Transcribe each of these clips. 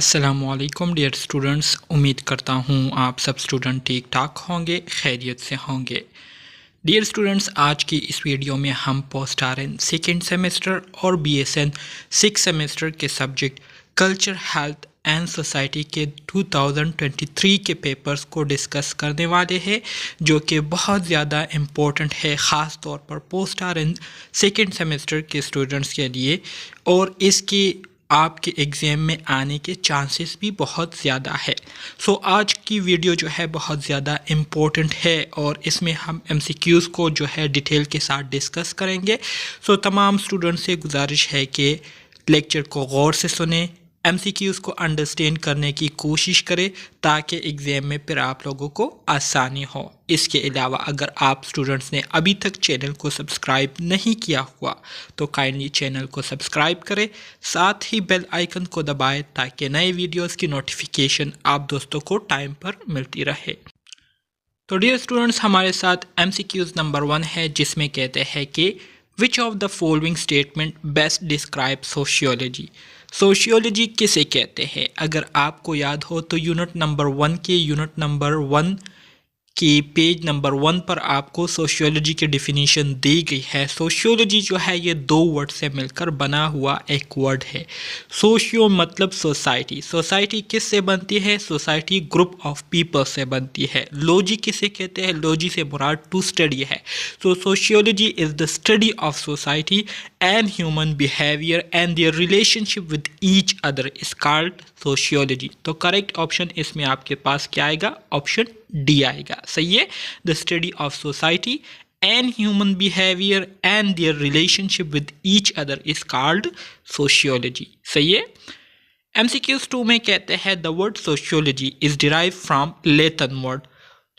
अस्सलामुअलैकुम dear students, उम्मीद करता हूँ आप सब स्टूडेंट ठीक ठाक होंगे, खैरियत से होंगे। डियर स्टूडेंट्स, आज की इस वीडियो में हम पोस्ट आरएन सेकेंड सेमेस्टर और बीएसएन सिक्स सेमेस्टर के subject culture, health and society के 2023 के पेपर्स को डिस्कस करने वाले हैं, जो कि बहुत ज़्यादा इम्पोर्टेंट है, ख़ास तौर पर पोस्ट आरएन सेकेंड सेमेस्टर के स्टूडेंट्स के लिए, और इसकी आपके एग्ज़ाम में आने के चांसेस भी बहुत ज़्यादा है। सो आज की वीडियो जो है बहुत ज़्यादा इम्पोर्टेंट है और इसमें हम एमसीक्यूज़ को जो है डिटेल के साथ डिस्कस करेंगे। सो तमाम स्टूडेंट्स से गुजारिश है कि लेक्चर को गौर से सुने, एमसीक्यूज़ को अंडरस्टैंड करने की कोशिश करें ताकि एग्ज़ाम में फिर आप लोगों को आसानी हो। इसके अलावा अगर आप स्टूडेंट्स ने अभी तक चैनल को सब्सक्राइब नहीं किया हुआ तो काइंडली चैनल को सब्सक्राइब करें, साथ ही बेल आइकन को दबाएं ताकि नए वीडियोस की नोटिफिकेशन आप दोस्तों को टाइम पर मिलती रहे। तो डियर स्टूडेंट्स, हमारे साथ एमसीक्यूज़ नंबर 1 है, जिसमें कहते हैं कि विच of the following statement best describe sociology. Sociology किसे कहते हैं? अगर आपको याद हो तो यूनिट नंबर 1 के पेज नंबर 1 पर आपको सोशियोलॉजी की डिफिनीशन दी गई है। सोशियोलॉजी जो है ये दो वर्ड से मिलकर बना हुआ एक वर्ड है। सोशियो मतलब सोसाइटी, सोसाइटी किस से बनती है? सोसाइटी ग्रुप ऑफ पीपल से बनती है। लॉजी किसे कहते हैं? लॉजी से मुराद टू स्टडी है। So sociology is the study of society and human behaviour and their relationship with each other is called sociology. तो करेक्ट ऑप्शन इसमें आपके पास क्या आएगा? ऑप्शन डी आएगा। सही है, the study of society and human behaviour and their relationship with each other is called sociology. सही है। एमसीक्यूज 2 में कहते हैं the word sociology is derive from Latin word.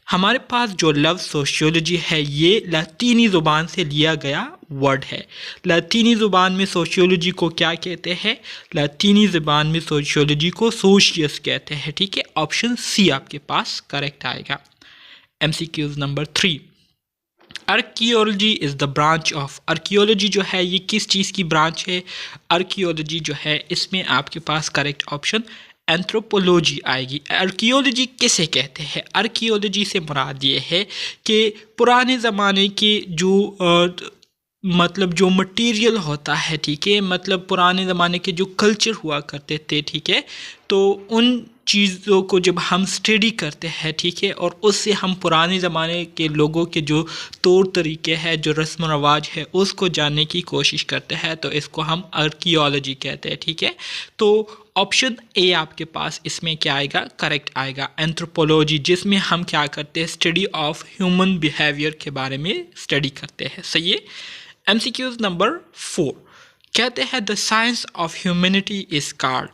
हमारे पास जो लफ्ज़ सोशियोलॉजी है ये लातीनी ज़ुबान से लिया गया वर्ड है। लातीनी ज़ुबान में सोशियोलॉजी को क्या कहते हैं? लातीनी ज़ुबान में सोशियोलॉजी को सोशियस कहते हैं। ठीक है, ऑप्शन सी आपके पास करेक्ट आएगा। MCQs number 3, archaeology is the branch of. Archaeology जो है ये किस चीज़ की ब्रांच है? आर्कियोलॉजी जो है इसमें आपके पास करेक्ट ऑप्शन एंथ्रोपोलॉजी आएगी। आर्कियोलॉजी किसे कहते हैं? आर्कियोलॉजी से मुराद ये है कि पुराने ज़माने के जो मटेरियल होता है, ठीक है, मतलब पुराने ज़माने के जो कल्चर हुआ करते थे, ठीक है, तो उन चीज़ों को जब हम स्टडी करते हैं, ठीक है, और उससे हम पुराने ज़माने के लोगों के जो तौर तरीके हैं, जो रस्म रवाज है, उसको जानने की कोशिश करते हैं, तो इसको हम आर्कियोलॉजी कहते हैं। ठीक है, तो ऑप्शन ए आपके पास इसमें क्या आएगा? करेक्ट आएगा, एंथ्रोपोलॉजी, जिसमें हम क्या करते हैं? स्टडी ऑफ ह्यूमन बिहेवियर के बारे में स्टडी करते हैं। सही है। एमसीक्यूज नंबर 4 कहते हैं the science of humanity is called.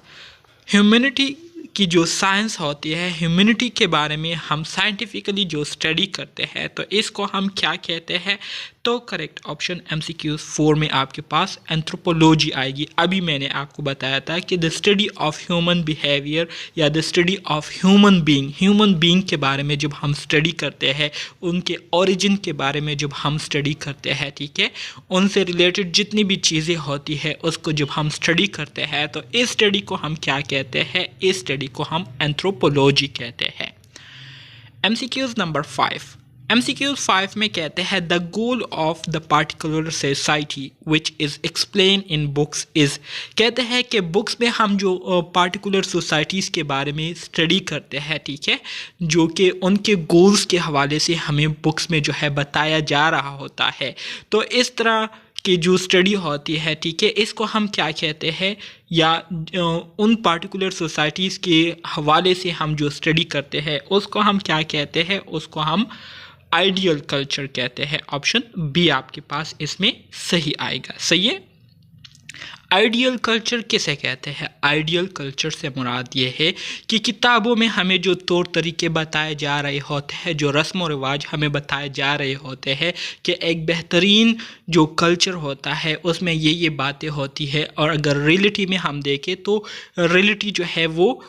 Humanity की जो साइंस होती है, ह्यूमैनिटी के बारे में हम साइंटिफिकली जो स्टडी करते हैं, तो इसको हम क्या कहते हैं? तो करेक्ट ऑप्शन एमसीक्यूज 4 में आपके पास एंथ्रोपोलॉजी आएगी। अभी मैंने आपको बताया था कि the study of human behaviour या the study of human being के बारे में जब हम स्टडी करते हैं, उनके ओरिजिन के बारे में जब हम स्टडी करते हैं, ठीक है, उनसे रिलेटेड जितनी भी चीज़ें होती है उसको जब हम स्टडी करते हैं, तो इस स्टडी को हम क्या कहते हैं? इस स्टडी को हम एंथ्रोपोलॉजी कहते हैं। एमसीक्यूज नंबर 5 में कहते हैं the goal of the particular society which is explain in books is. कहते हैं कि बुक्स में हम जो पार्टिकुलर सोसाइटीज़ के बारे में स्टडी करते हैं, ठीक है, जो कि उनके गोल्स के हवाले से हमें बुक्स में जो है बताया जा रहा होता है, तो इस तरह की जो स्टडी होती है, ठीक है, इसको हम क्या कहते हैं? या उन पार्टिकुलर सोसाइटीज़ के हवाले से हम जो स्टडी करते हैं उसको हम क्या कहते हैं? उसको हम आइडियल कल्चर कहते हैं। ऑप्शन बी आपके पास इसमें सही आएगा। सही है। आइडियल कल्चर किसे कहते हैं? आइडियल कल्चर से मुराद ये है कि किताबों में हमें जो तौर तरीके बताए जा रहे होते हैं, जो रस्म व रिवाज हमें बताए जा रहे होते हैं कि एक बेहतरीन जो कल्चर होता है उसमें ये बातें होती है, और अगर रियलिटी में हम देखें तो रियलिटी जो है वो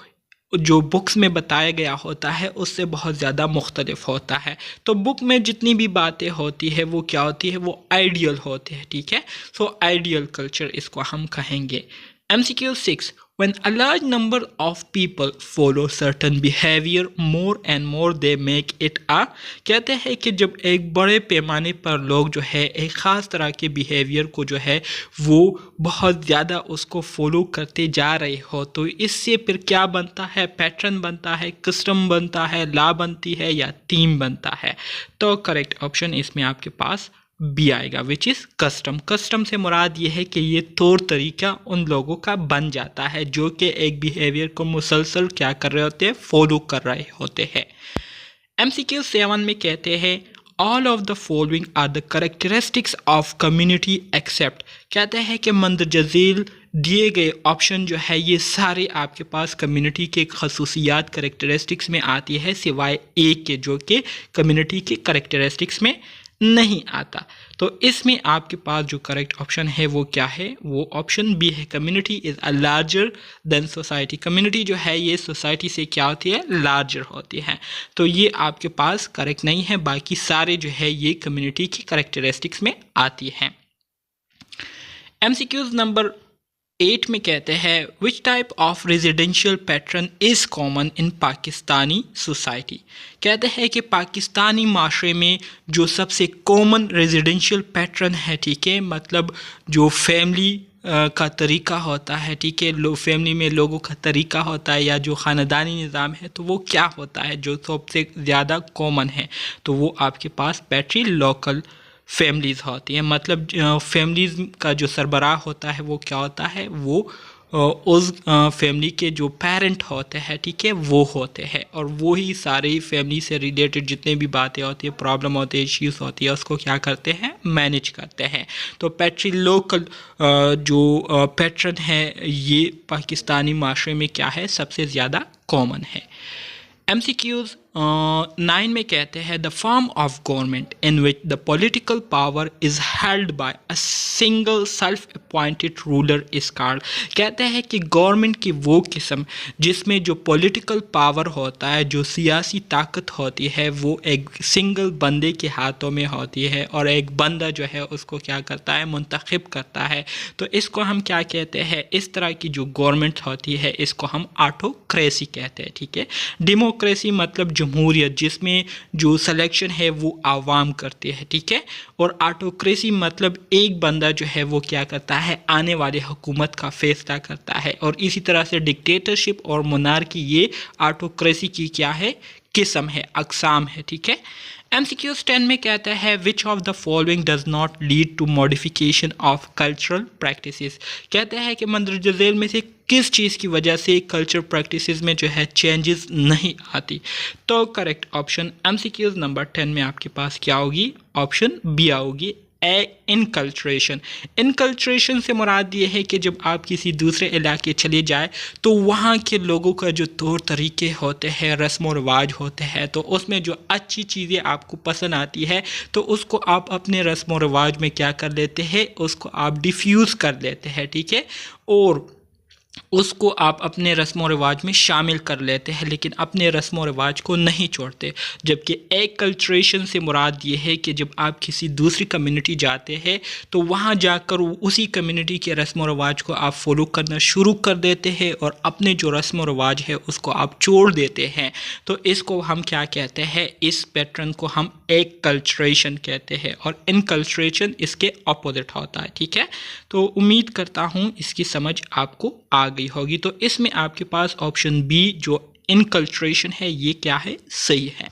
जो बुक्स में बताया गया होता है उससे बहुत ज़्यादा मुख्तलिफ होता है। तो बुक में जितनी भी बातें होती है वो क्या होती है? वो आइडियल होती है। ठीक है, सो आइडियल कल्चर इसको हम कहेंगे। MCQ 6 When a large number of people follow certain behavior more and more they make it a कहते हैं कि जब एक बड़े पैमाने पर लोग जो है एक ख़ास तरह के बिहेवियर को जो है वो बहुत ज़्यादा उसको फॉलो करते जा रहे हो तो इससे फिर क्या बनता है, पैटर्न बनता है, कस्टम बनता है, लॉ बनती है या थीम बनता है। तो करेक्ट ऑप्शन इसमें आपके पास बी आएगा विच इज़ कस्टम। कस्टम से मुराद ये है कि ये तौर तरीका उन लोगों का बन जाता है जो कि एक बिहेवियर को मुसलसल क्या कर रहे होते हैं, फॉलो कर रहे होते हैं। MCQ 7 में कहते हैं all of the following are the characteristics of community except. कहते हैं कि मंदरजा झील दिए गए ऑप्शन जो है ये सारे आपके पास कम्युनिटी के खसूसियात करेक्टरिस्टिक्स में आती है सिवाय एक के जो कि कम्युनिटी के करेक्टरिस्टिक्स में नहीं आता। तो इसमें आपके पास जो करेक्ट ऑप्शन है वो क्या है, वो ऑप्शन बी है। Community is a larger than society. Community जो है ये सोसाइटी से क्या होती है, लार्जर होती है। तो ये आपके पास करेक्ट नहीं है, बाकी सारे जो है ये कम्युनिटी की करेक्टरिस्टिक्स में आती हैं। MCQs नंबर 8 में कहते हैं which type of residential pattern is common in Pakistani society. कहते हैं कि पाकिस्तानी माशरे में जो सबसे कॉमन रेजिडेंशियल पैटर्न है, ठीक है, मतलब जो फैमिली का तरीका होता है, ठीक है, फैमिली में लोगों का तरीका होता है या जो ख़ानदानी निज़ाम है तो वो क्या होता है जो सबसे ज़्यादा कॉमन है, तो वो आपके पास पैट्री लोकल फैमिलीज़ होती हैं। मतलब फैमिलीज़ का जो सरबराह होता है वो क्या होता है, वो उस फैमिली के जो पेरेंट होते हैं, ठीक है, वो होते हैं और वो ही सारी फैमिली से रिलेटेड जितने भी बातें होती है, प्रॉब्लम होती है, इश्यूज़ होती है, उसको क्या करते हैं, मैनेज करते हैं। तो पैट्री लोकल जो पैटर्न है ये पाकिस्तानी माशरे में क्या है, सबसे ज़्यादा कॉमन है। MCQs 9 में कहते हैं the form of government in which the political power is held by a single self appointed ruler is called. कहते हैं कि गवर्नमेंट की वो किस्म जिसमें जो पॉलिटिकल पावर होता है, जो सियासी ताकत होती है, वो एक सिंगल बंदे के हाथों में होती है और एक बंदा जो है उसको क्या करता है, मुंतखब करता है। तो इसको हम क्या कहते हैं, इस तरह की जो गवर्नमेंट होती है इसको हम ऑटोक्रेसी कहते हैं, ठीक है। डेमोक्रेसी मतलब जमहूरियत जिसमें जो सिलेक्शन है वो आवाम करते हैं, ठीक है, और ऑटोक्रेसी मतलब एक बंदा जो है वो क्या करता है, आने वाले हुकूमत का फैसला करता है। और इसी तरह से डिक्टेटरशिप और मोनार्की ये ऑटोक्रेसी की क्या है, किस्म है, अकसाम है, ठीक है। MCQs 10 में कहता है which of the following does not lead to modification of cultural practices. कहता है कि मंदरजा झील में से किस चीज़ की वजह से कल्चर प्रैक्टिसेस में जो है चेंजेस नहीं आती। तो करेक्ट ऑप्शन MCQs नंबर 10 में आपके पास क्या होगी, ऑप्शन बी होगी, इनकल्ट्रेशन। इनकल्ट्रेशन से मुराद ये है कि जब आप किसी दूसरे इलाके चले जाए तो वहाँ के लोगों का जो तौर तरीके होते हैं, रस्म व रिवाज होते हैं, तो उसमें जो अच्छी चीज़ें आपको पसंद आती है तो उसको आप अपने रस्म व रिवाज में क्या कर लेते हैं, उसको आप डिफ्यूज़ कर लेते हैं, ठीक है, और उसको आप अपने रस्म व रिवाज में शामिल कर लेते हैं, लेकिन अपने रस्म व रिवाज को नहीं छोड़ते। जबकि एक्कल्ट्रेशन से मुराद ये है कि जब आप किसी दूसरी कम्युनिटी जाते हैं तो वहाँ जाकर उसी कम्युनिटी के रस्म व रिवाज को आप फॉलो करना शुरू कर देते हैं और अपने जो रस्म व रिवाज है उसको आप छोड़ देते हैं। तो इसको हम क्या कहते हैं, इस पैटर्न को हम एक्कल्ट्रेशन कहते हैं और इनकल्ट्रेशन इसके अपोजिट होता है, ठीक है। तो उम्मीद करता हूँ इसकी समझ आपको आ गई होगी। तो इसमें आपके पास ऑप्शन बी जो इनकल्ट्रेशन है ये क्या है, सही है।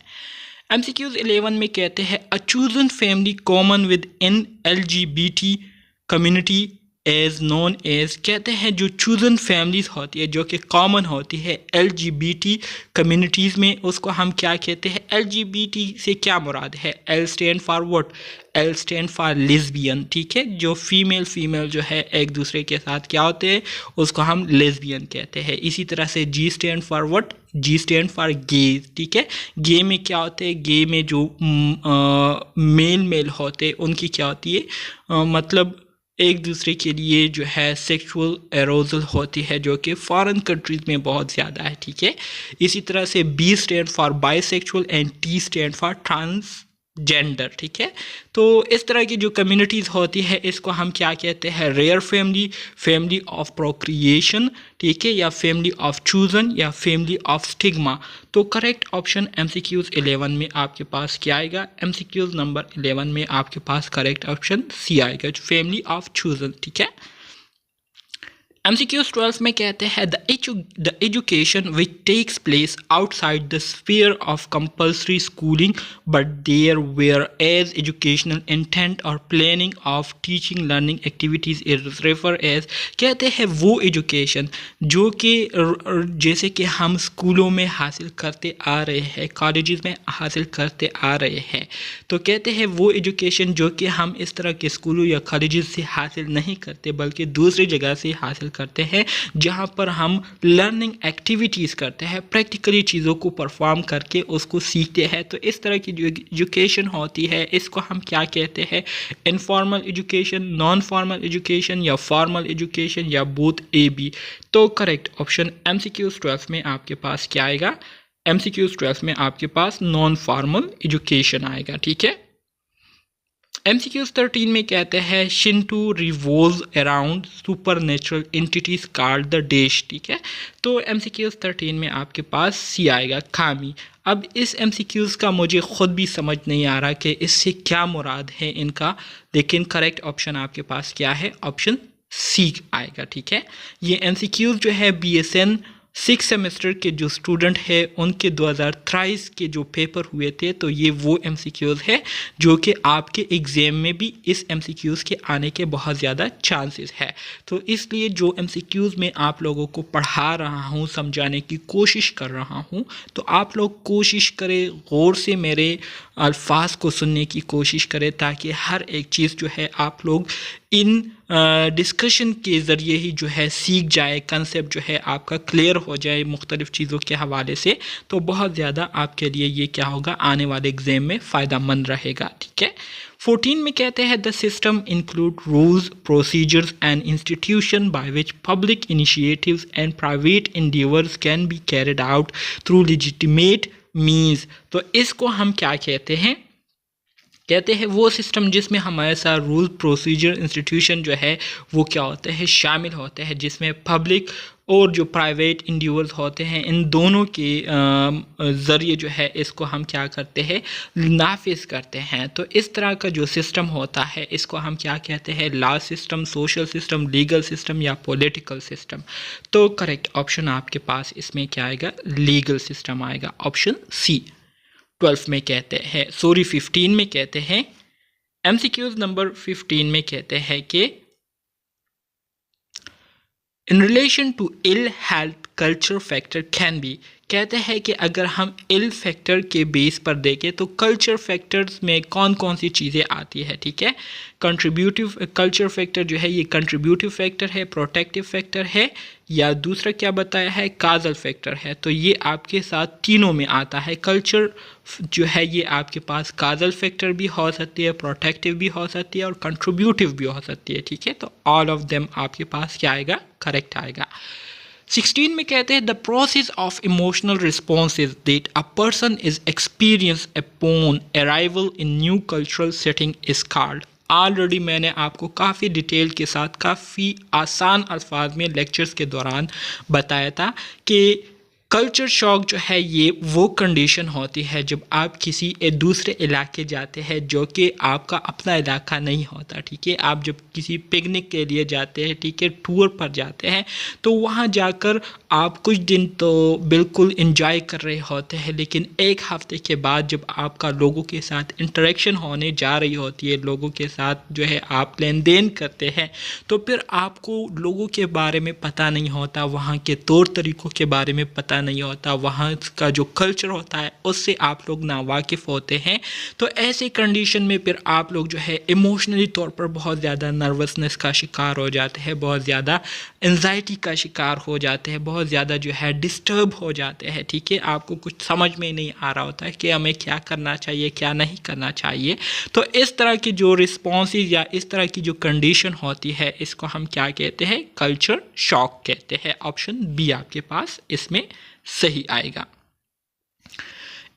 MCQs 11 में कहते हैं a chosen family common within LGBT community as known as. कहते हैं जो चूजन फैमिलीज होती है जो कि कॉमन होती है LGBT कम्युनिटीज़ में, उसको हम क्या कहते हैं, LGBT से क्या मुराद है, L stand for what, L stand for lesbian, ठीक है, जो फीमेल जो है एक दूसरे के साथ क्या होते हैं उसको हम लेस्बियन कहते हैं। इसी तरह से G stand for what, G stand for gay, ठीक है। गे में क्या होते हैं, गे में जो मेल होते हैं उनकी क्या होती है, मतलब एक दूसरे के लिए जो है सेक्सुअल एरोजल होती है जो कि फॉरेन कंट्रीज़ में बहुत ज़्यादा है, ठीक है। इसी तरह से B stand for bisexual and T stand for transgender, ठीक है। तो इस तरह की जो कम्युनिटीज़ होती है इसको हम क्या कहते हैं, rare family, family of procreation, ठीक है, या फैमिली ऑफ चूजन, या फैमिली ऑफ स्टिग्मा। तो करेक्ट ऑप्शन MCQs 11 में आपके पास क्या आएगा, MCQs नंबर 11 में आपके पास करेक्ट ऑप्शन सी आएगा, फैमिली ऑफ चूजन, ठीक है। MCQs 12 में कहते हैं the education which takes place outside the sphere of compulsory schooling but there where as educational intent और planning of teaching learning activities is refer as, कहते हैं वो एजुकेशन जो कि जैसे कि हम स्कूलों में हासिल करते आ रहे हैं, कॉलेजेस में हासिल करते आ रहे हैं, तो कहते हैं वो एजुकेशन जो कि हम इस तरह के स्कूलों या कॉलेजेस से हासिल नहीं करते बल्कि दूसरी जगह से हासिल करते हैं, जहां पर हम लर्निंग एक्टिविटीज़ करते हैं, प्रैक्टिकली चीज़ों को परफॉर्म करके उसको सीखते हैं। तो इस तरह की जो एजुकेशन होती है इसको हम क्या कहते हैं, informal education, non formal education, या फॉर्मल एजुकेशन, या बोथ ए बी। तो करेक्ट ऑप्शन MCQs 12 में आपके पास क्या आएगा, MCQs 12 में आपके पास नॉन फॉर्मल एजुकेशन आएगा, ठीक है। MCQs 13 में कहते हैं Shinto revolve around supernatural entities called the dash, ठीक है। तो MCQs 13 में आपके पास सी आएगा, खामी। अब इस MCQs का मुझे ख़ुद भी समझ नहीं आ रहा कि इससे क्या मुराद है इनका, लेकिन करेक्ट ऑप्शन आपके पास क्या है, ऑप्शन सी आएगा, ठीक है। ये MCQs जो है BSN 6 सेमेस्टर के जो स्टूडेंट है उनके 2023 के जो पेपर हुए थे, तो ये वो MCQs है जो कि आपके एग्ज़ाम में भी इस MCQs के आने के बहुत ज़्यादा चांसेस है। तो इसलिए जो MCQs में आप लोगों को पढ़ा रहा हूँ, समझाने की कोशिश कर रहा हूँ, तो आप लोग कोशिश करें, गौर से मेरे अल्फाज को सुनने की कोशिश करें, ताकि हर एक चीज़ जो है आप लोग इन डिस्कशन के ज़रिए ही जो है सीख जाए, कंसेप्ट जो है आपका क्लियर हो जाए मुख्तलिफ़ चीज़ों के हवाले से। तो बहुत ज़्यादा आपके लिए ये क्या होगा, आने वाले एग्ज़ाम में फ़ायदा मंद रहेगा, ठीक है। 14 में कहते हैं the system include rules, procedures and institution by which public initiatives and private endeavours can be carried out through legitimate means. तो इसको हम क्या कहते हैं, कहते हैं वो सिस्टम जिसमें हमारे साथ रूल, प्रोसीजर, इंस्टीट्यूशन जो है वो क्या होते हैं, शामिल होते हैं, जिसमें पब्लिक और जो प्राइवेट इंडिविजुअल्स होते हैं इन दोनों के ज़रिए जो है इसको हम क्या करते हैं, नाफिज करते हैं। तो इस तरह का जो सिस्टम होता है इसको हम क्या कहते हैं, law system, social system, legal system, या पॉलिटिकल सिस्टम। तो करेक्ट ऑप्शन आपके पास इसमें क्या आएगा, लीगल सिस्टम आएगा, ऑप्शन सी। 12 में कहते हैं, 15 में कहते हैं, MCQs नंबर 15 में कहते हैं कि in relation to ill health culture factor can be, कहते हैं कि अगर हम इल फैक्टर के बेस पर देखें तो कल्चर फैक्टर्स में कौन कौन सी चीज़ें आती है, ठीक है। कंट्रीब्यूटिव कल्चर फैक्टर जो है ये कंट्रीब्यूटिव फैक्टर है, प्रोटेक्टिव फैक्टर है, या दूसरा क्या बताया है, काजल फैक्टर है। तो ये आपके साथ तीनों में आता है। कल्चर जो है ये आपके पास काजल फैक्टर भी हो सकती है, प्रोटेक्टिव भी हो सकती है, और कंट्रीब्यूटिव भी हो सकती है, ठीक है। तो ऑल ऑफ देम आपके पास क्या आएगा, करेक्ट आएगा। 16 में कहते हैं the process of emotional responses that a person is experience upon arrival in new cultural setting is called. Already मैंने आपको काफ़ी डिटेल के साथ, काफ़ी आसान अल्फाज में लेक्चर्स के दौरान बताया था कि कल्चर शॉक जो है ये वो कंडीशन होती है जब आप किसी दूसरे इलाके जाते हैं जो कि आपका अपना इलाका नहीं होता, ठीक है। आप जब किसी पिकनिक के लिए जाते हैं, ठीक है, टूर पर जाते हैं, तो वहाँ जाकर आप कुछ दिन तो बिल्कुल एंजॉय कर रहे होते हैं, लेकिन एक हफ्ते के बाद जब आपका लोगों के साथ इंटरेक्शन होने जा रही होती है, लोगों के साथ जो है आप लेन देन करते हैं, तो फिर आपको लोगों के बारे में पता नहीं होता, वहाँ के तौर तरीक़ों के बारे में पता नहीं होता, वहाँ का जो कल्चर होता है उससे आप लोग नावाकिफ़ होते हैं। तो ऐसे कंडीशन में फिर आप लोग जो है इमोशनली तौर पर बहुत ज़्यादा नर्वसनेस का शिकार हो जाते हैं, बहुत ज़्यादा एंजाइटी का शिकार हो जाते हैं, बहुत ज़्यादा जो है डिस्टर्ब हो जाते हैं, ठीक है। आपको कुछ समझ में नहीं आ रहा होता है कि हमें क्या करना चाहिए, क्या नहीं करना चाहिए। तो इस तरह की जो रिस्पॉन्सेज या इस तरह की जो कंडीशन होती है इसको हम क्या कहते हैं, कल्चर शॉक कहते हैं। ऑप्शन बी आपके पास इसमें सही आएगा।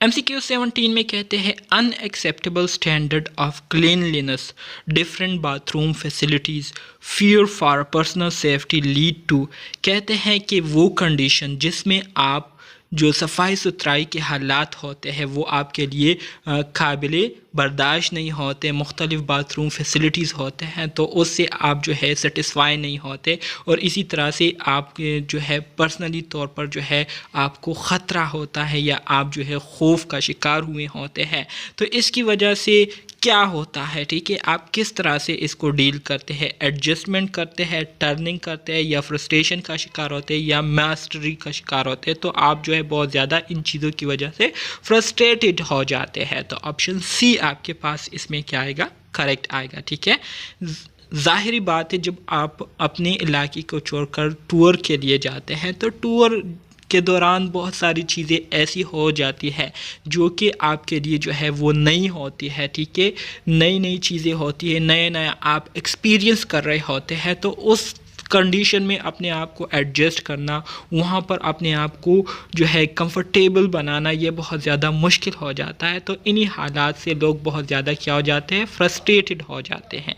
MCQ 17 में कहते हैं unacceptable standard of cleanliness, different bathroom facilities, fear for personal safety lead to. कहते हैं कि वो कंडीशन जिसमें आप जो सफाई सुथराई के हालात होते हैं वो आपके लिए काबिले बर्दाश्त नहीं होते, मुख्तलिफ़ बाथरूम फैसिलिटीज़ होते हैं तो उससे आप जो है सेटिस्फाई नहीं होते और इसी तरह से आप जो है पर्सनली तौर पर जो है आपको ख़तरा होता है या आप जो है खौफ का शिकार हुए होते हैं। तो इसकी वजह से क्या होता है, ठीक है, आप किस तरह से इसको डील करते हैं, एडजस्टमेंट करते हैं, टर्निंग करते हैं या फ्रस्ट्रेशन का शिकार होते हैं या मास्टरी का शिकार होते हैं, तो आप जो है बहुत ज़्यादा इन चीज़ों की वजह से फ्रस्ट्रेटेड हो जाते हैं। तो ऑप्शन सी आपके पास इसमें क्या आएगा, करेक्ट आएगा। ठीक है, ज़ाहिरी बात है जब आप अपने इलाके को छोड़कर टूर के लिए जाते हैं तो टूर के दौरान बहुत सारी चीज़ें ऐसी हो जाती है जो कि आपके लिए जो है वो नई होती है। ठीक है, नई नई चीज़ें होती है, नया नया आप एक्सपीरियंस कर रहे होते हैं, तो उस कंडीशन में अपने आप को एडजस्ट करना, वहाँ पर अपने आप को जो है कंफर्टेबल बनाना, ये बहुत ज़्यादा मुश्किल हो जाता है। तो इन्हीं हालात से लोग बहुत ज़्यादा क्या हो जाते हैं, फ्रस्ट्रेटेड हो जाते हैं।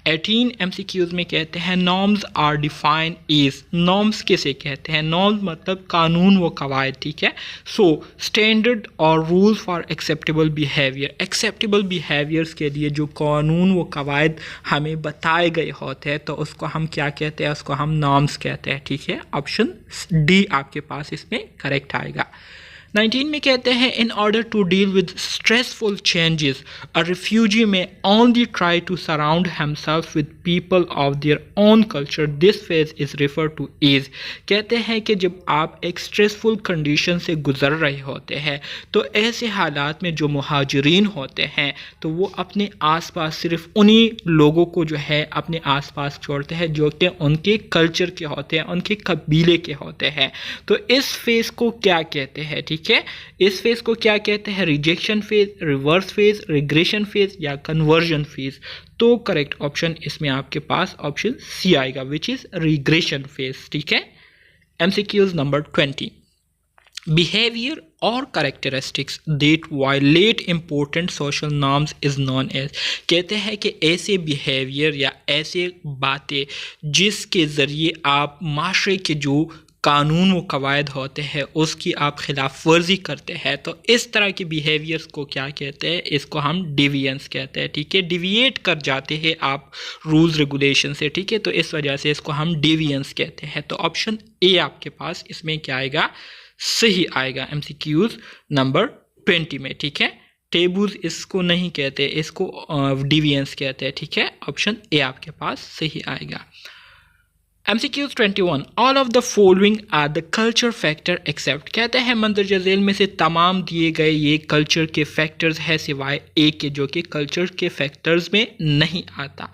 18 MCQs में कहते हैं norms are defined is, norms किसे कहते हैं, नॉर्म्स मतलब कानून व कवायद। ठीक है, सो स्टैंडर्ड और rules for acceptable behaviour, acceptable behaviours के लिए जो कानून व कवायद हमें बताए गए होते हैं तो उसको हम क्या कहते हैं, उसको हम नॉर्म्स कहते हैं। ठीक है, ऑप्शन डी आपके पास इसमें करेक्ट आएगा। 19 में कहते हैं in order to deal with stressful changes a refugee may only try to surround himself with people of their own culture, this phase is refer to as. कहते हैं कि जब आप एक स्ट्रेसफुल कंडीशन से गुजर रहे होते हैं तो ऐसे हालात में जो मुहाजिरीन होते हैं तो वो अपने आसपास सिर्फ उन्हीं लोगों को जो है अपने आसपास छोड़ते हैं जो कि उनके कल्चर के होते हैं, उनके कबीले के होते हैं। तो इस फेज को क्या कहते हैं, ठीक है, इस फेज को क्या कहते हैं, rejection phase, reverse phase, regression phase या कन्वर्जन फेज। तो करेक्ट ऑप्शन इसमें आपके पास ऑप्शन सी आएगा विच इज रिग्रेशन फेज। ठीक है, MCQs नंबर 20, बिहेवियर और characteristics that violate important social norms is known as. कहते हैं कि ऐसे बिहेवियर या ऐसे बातें जिसके ज़रिए आप माशरे के जो कानून व कवायद होते हैं उसकी आप खिलाफ वर्जी करते हैं, तो इस तरह के बिहेवियर्स को क्या कहते हैं, इसको हम डिविएंस कहते हैं। ठीक है, डिविएट कर जाते हैं आप रूल्स रेगुलेशन से। ठीक है, तो इस वजह से इसको हम डिविएंस कहते हैं। तो ऑप्शन ए आपके पास इसमें क्या आएगा, सही आएगा MCQs नंबर 20 में। ठीक है, टेबूज इसको नहीं कहते, इसको डिविएंस कहते हैं। ठीक है, ऑप्शन ए आपके पास सही आएगा। MCQs 21, all of the following are the culture factor except. कहते हैं मंदरजा झेल में से तमाम दिए गए ये कल्चर के फैक्टर्स है सिवाय एक के जो कि कल्चर के फैक्टर्स में नहीं आता।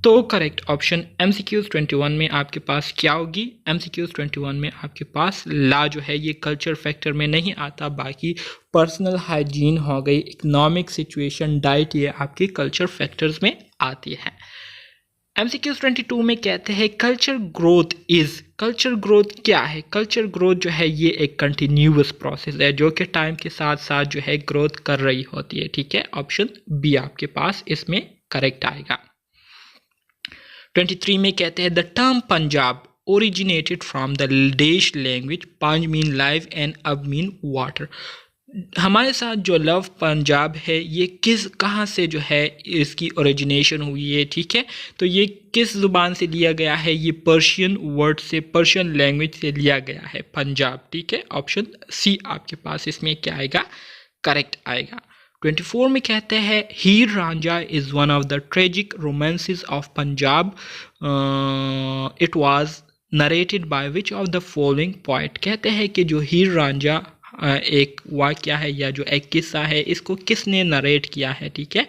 तो करेक्ट ऑप्शन MCQs 21 में आपके पास क्या होगी, MCQs 21 में आपके पास ला जो है ये कल्चर फैक्टर में नहीं आता, बाकी पर्सनल हाइजीन हो गई, इकोनॉमिक सिचुएशन, डाइट, ये आपके कल्चर फैक्टर्स में आती है। MCQs 22 में कहते हैं culture growth is, culture growth क्या है, कल्चर ग्रोथ जो है ये एक कंटिन्यूअस प्रोसेस है जो कि टाइम के साथ साथ जो है ग्रोथ कर रही होती है। ठीक है, ऑप्शन बी आपके पास इसमें करेक्ट आएगा। 23 में कहते हैं the term Punjab originated from the dash language, पंज मीन लाइव एंड अब मीन वाटर। हमारे साथ जो लव पंजाब है ये कहाँ से जो है इसकी ओरिजिनेशन हुई है। ठीक है, तो ये किस ज़ुबान से लिया गया है, ये पर्शियन वर्ड से, पर्शियन लैंग्वेज से लिया गया है पंजाब। ठीक है, ऑप्शन सी आपके पास इसमें क्या आएगा, करेक्ट आएगा। 24 में कहते हैं Heer Ranjha is one of the tragic romances of Punjab, it was narrated by which of the following point. कहते हैं कि जो हीर रांझा एक वाक़या है या जो एक किस्सा है इसको किसने नरेट किया है। ठीक है,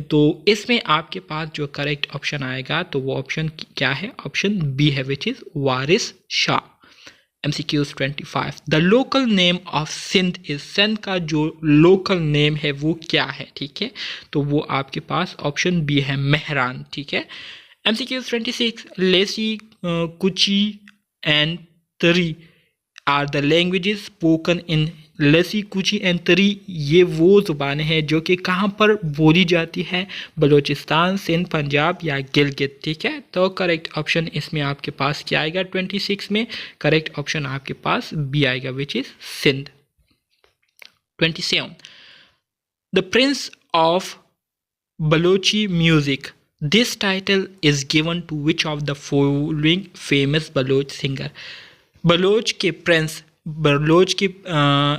तो इसमें आपके पास जो करेक्ट ऑप्शन आएगा तो वो ऑप्शन क्या है, ऑप्शन बी है which is Waris Shah. MCQs 25, the local name of Sindh is, Sindh का जो लोकल नेम है वो क्या है। ठीक है, तो वो आपके पास ऑप्शन बी है मेहरान। ठीक है, MCQs 26, लेसी, कुची एंड तरी are the languages spoken in लसी, कुची एंड तरी ये वो ज़ुबानें हैं जो कि कहाँ पर बोली जाती है, बलूचिस्तान, सिंध, पंजाब या गिलगित। ठीक है, तो करेक्ट ऑप्शन इसमें आपके पास क्या आएगा 26 में? करेक्ट ऑप्शन आपके पास बी आएगा, which is Sindh. 27 the prince of Balochi music, this title is given to which of the following famous Baloch singer. Baloch के प्रिंस, बलोच के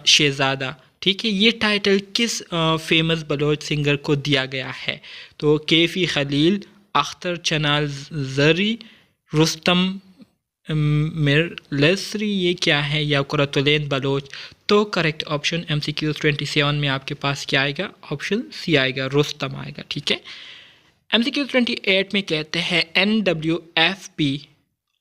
शहजादा, ठीक है, ये टाइटल किस फेमस बलोच सिंगर को दिया गया है? तो कैफी खलील, अख्तर चनाल जरी, रुस्तम मिरलसरी, ये क्या है, या कुरतुलैन बलोच। तो करेक्ट ऑप्शन MCQ 27 में आपके पास क्या आएगा? ऑप्शन सी आएगा, रुस्तम आएगा। ठीक है, MCQ 28 में कहते हैं NWFP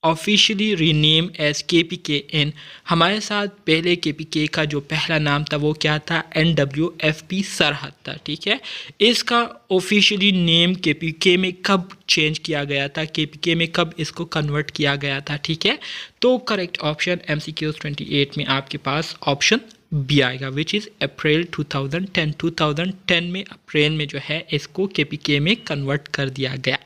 officially rename as KPKN। हमारे साथ पहले KPK का जो पहला नाम था वो क्या था? NWFP सरहद था। ठीक है, इसका ऑफिशियली नेम KPK में कब चेंज किया गया था, KPK में कब इसको कन्वर्ट किया गया था? ठीक है, तो करेक्ट ऑप्शन MCQ 28 में आपके पास ऑप्शन बी आएगा, विच इज़ अप्रैल 2010। 2010 में अप्रैल में जो है इसको KPK में कन्वर्ट कर दिया गया।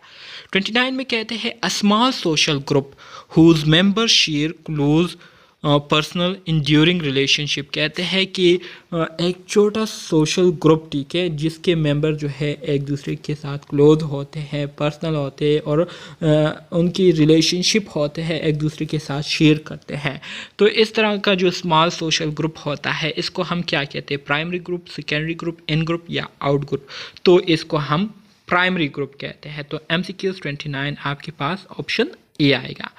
29 में कहते हैं a small social group whose members share close personal enduring relationship. कहते हैं कि एक छोटा सोशल ग्रुप, ठीक है, जिसके मेंबर जो है एक दूसरे के साथ क्लोज होते हैं, पर्सनल होते हैं और उनकी रिलेशनशिप होते हैं, एक दूसरे के साथ शेयर करते हैं। तो इस तरह का जो स्मॉल सोशल ग्रुप होता है इसको हम क्या कहते हैं? प्राइमरी ग्रुप, सेकेंडरी ग्रुप, इन ग्रुप या आउट ग्रुप। तो इसको हम प्राइमरी ग्रुप कहते हैं। तो MCQ 29 आपके पास ऑप्शन ए आएगा।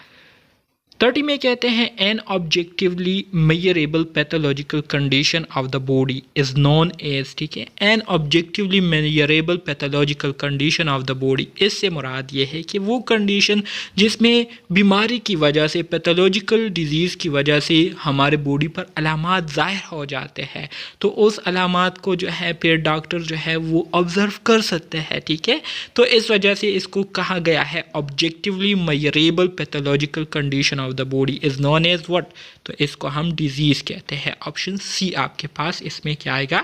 30 में कहते हैं an objectively measurable pathological condition of the body is known as. ठीक है, an objectively measurable pathological condition of the body, इससे मुराद ये है कि वो कंडीशन जिसमें बीमारी की वजह से, पैथोलॉजिकल डिजीज़ की वजह से हमारे बॉडी पर अलामात ज़ाहिर हो जाते हैं, तो उस अलामात को जो है फिर डॉक्टर जो है वो ऑब्ज़र्व कर सकते हैं। ठीक है, तो इस वजह से इसको कहा गया है objectively measurable pathological condition of the body is known as what? तो इसको हम डिजीज कहते हैं। ऑप्शन सी आपके पास इसमें क्या आएगा?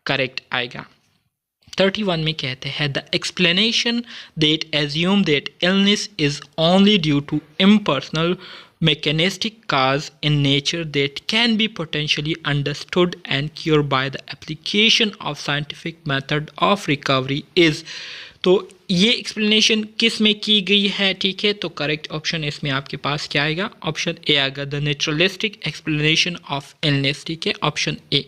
करेक्ट आएगा। 31 में कहते हैं the explanation that assume that illness is only due to impersonal mechanistic cause in nature that can be potentially understood and cured by the application of scientific method of recovery is। तो ये explanation किस में की गई है? ठीक है, तो करेक्ट ऑप्शन इसमें आपके पास क्या आएगा? ऑप्शन ए आएगा, the naturalistic explanation of illness. ठीक है, ऑप्शन ए।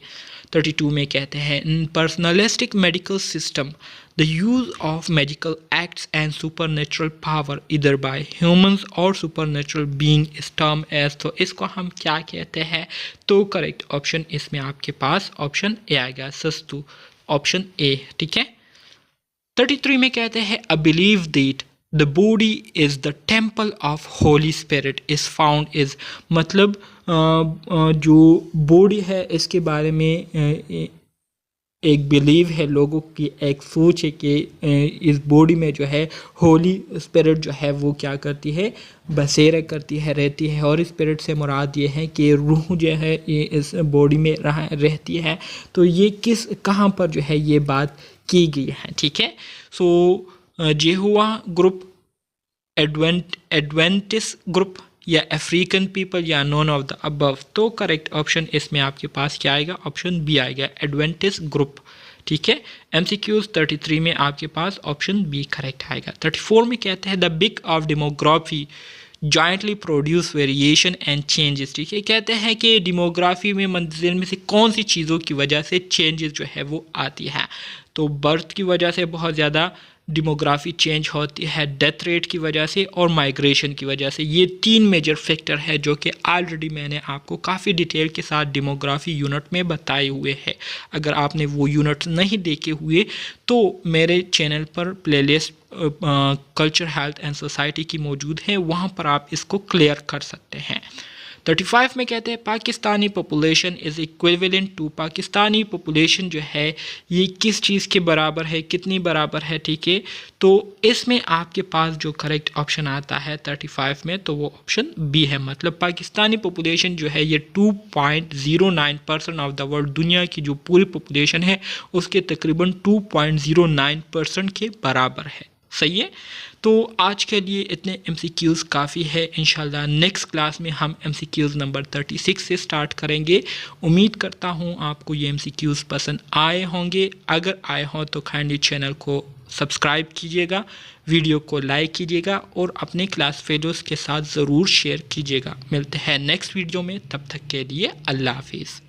32 में कहते हैं in personalistic medical system the use of magical acts and supernatural power either by humans or supernatural being is term as. तो इसको हम क्या कहते हैं? तो करेक्ट ऑप्शन इसमें आपके पास ऑप्शन ए आएगा, सस्तु, ऑप्शन ए। ठीक है, 33 में कहते हैं a believe that the body is the temple of Holi spirit is found is, मतलब जो बॉडी है इसके बारे में एक बिलीव है, लोगों की एक सोच है कि इस बॉडी में जो है होली स्पिरिट जो है वो क्या करती है? बसेरा करती है, रहती है। और स्पिरिट से मुराद ये है कि रूह जो है ये इस बॉडी में रहती है। तो ये किस, कहाँ पर जो है ये बात की गई है? ठीक है, सो जेहुआ ग्रुप, एडवेंटिस ग्रुप या अफ्रीकन पीपल या नॉन ऑफ द अबव। तो करेक्ट ऑप्शन इसमें आपके पास क्या आएगा? ऑप्शन बी आएगा, एडवेंटिस ग्रुप। ठीक है, MCQs 33 में आपके पास ऑप्शन बी करेक्ट आएगा। 34 में कहते हैं the big of demography jointly produce variation and changes. ठीक है, कहते हैं कि डेमोग्राफी में मंजिल में से कौन सी चीज़ों की वजह से चेंजेस जो है वो आती है? तो बर्थ की वजह से बहुत ज़्यादा डेमोग्राफी चेंज होती है, डेथ रेट की वजह से और माइग्रेशन की वजह से। ये 3 मेजर फैक्टर है जो कि ऑलरेडी मैंने आपको काफ़ी डिटेल के साथ डेमोग्राफी यूनिट में बताए हुए हैं। अगर आपने वो यूनिट नहीं देखे हुए तो मेरे चैनल पर playlist culture, health and society की मौजूद है, वहाँ पर आप इसको क्लियर कर सकते हैं। 35 में कहते हैं Pakistani population is equivalent to, Pakistani population जो है ये किस चीज़ के बराबर है, कितनी बराबर है, ठीक है। तो इसमें आपके पास जो करेक्ट ऑप्शन आता है 35 में तो वो ऑप्शन बी है, मतलब पाकिस्तानी पॉपुलेशन जो है ये 2.09% ऑफ द वर्ल्ड, दुनिया की जो पूरी पॉपुलेशन है उसके तकरीबन 2.09% के बराबर है। सही है। तो आज के लिए इतने MCQs काफ़ी है। इंशाल्लाह नेक्स्ट क्लास में हम MCQs नंबर 36 से स्टार्ट करेंगे। उम्मीद करता हूँ आपको ये MCQs पसंद आए होंगे। अगर आए हों तो काइंडली चैनल को सब्सक्राइब कीजिएगा, वीडियो को लाइक कीजिएगा और अपने क्लास फेलोज़ के साथ ज़रूर शेयर कीजिएगा। मिलते हैं नेक्स्ट वीडियो में, तब तक के लिए अल्लाह हाफिज़।